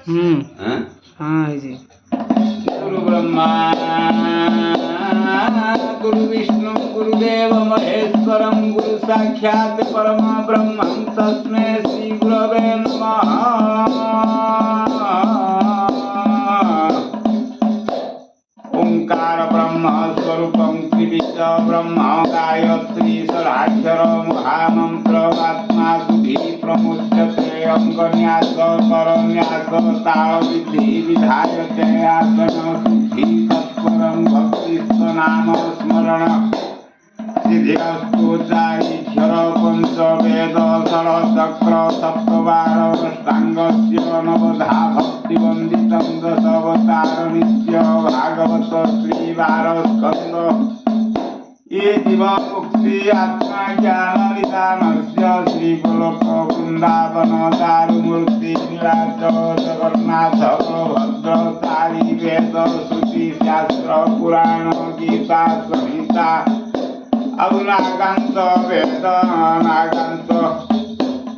हाँ हाँ है जी। गुरु ब्रह्मा गुरु विष्णु गुरुदेव महेश्वरं गुरु साक्षात् परम ब्रह्म तस्मै श्री गुरवे नमः। ओंकार ब्रह्म स्वरूपं त्रिविध ब्रह्म गायत्री षडाक्षर महामंत्र आत्मा सुधी प्रमुच्यते अंगन्यास करन्यास ताल विधि विधायते आसन शुद्धि तत्परं भक्तिस्व नाम स्मरण सिद्धिरस्तु चारीक्षर पंच वेद षडचक्र सप्तवार अष्टांगस्य नवधा भक्तिवन्दितं दशावतार नित्य भागवत श्रीवार स्कंद ये जीव मुक्ति आत्मा ज्ञान निदानस्य श्रीगोलोक वृंदावन दारुमूर्ति नीलाचल जगन्नाथ भद्रचारी वेद श्रुति शास्त्र पुराण गीता संहिता ଆଉ ନାଗାନ୍ତ ବେଦ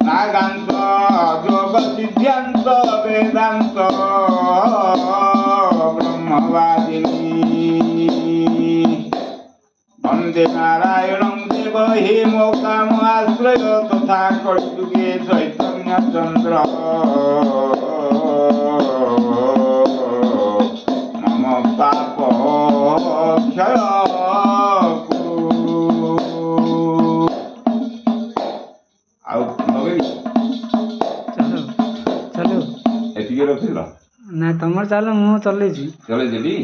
ନାଗାନ୍ତ ଯୋଗ ସିଦ୍ଧାନ୍ତ ବେଦାନ୍ତ ବ୍ରହ୍ମବାଦିନୀ ବନ୍ଦେ ନାରାୟଣଂ ଦେବ ହି ମୋ କାମ ଆଶ୍ରୟ ତଥା କଳିଯୁଗେ ଚୈତନ୍ୟ ଚନ୍ଦ୍ର ମମ ପାପ କ୍ଷୟ ना तमर चालो मु चले छी चले जेडी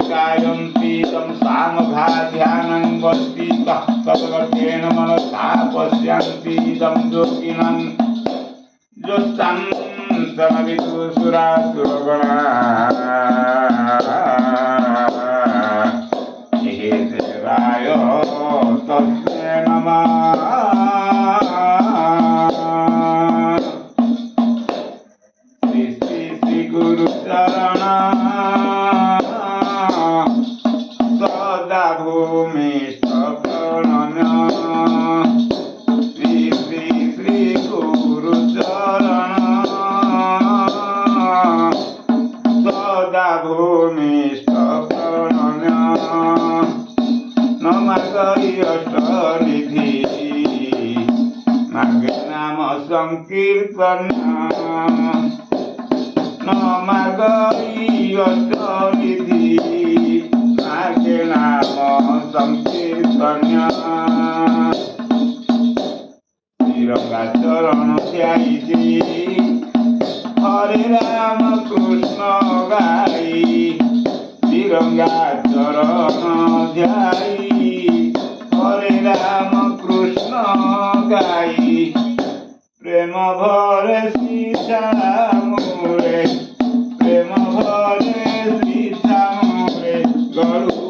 गायन्ति तं सामघाध्यानं वस्ति तत्कर्तेन मनसा पश्यन्ति तं योगिनं योस्तान्तमविदुसुरासुरगणा हे देवाय तस्मै नमः। श्री गुरु चरण सदा भूमिष्ठ प्रणम्य श्री श्री श्री गुरु चरण सदा भूमिष्ठ प्रणम्य नमागरी अष्टनिधि मागे नाम संकीर्तन नमागरी अष्टनिधि मागे नाम संकीर्तन्य तिरंगा चरण ध्यायिति हरे राम कृष्ण गाई तिरंगा चरण ध्यायी हरे राम कृष्ण गाई प्रेम भरे सीता मोरे प्रेम भरे सीता मोरे गरु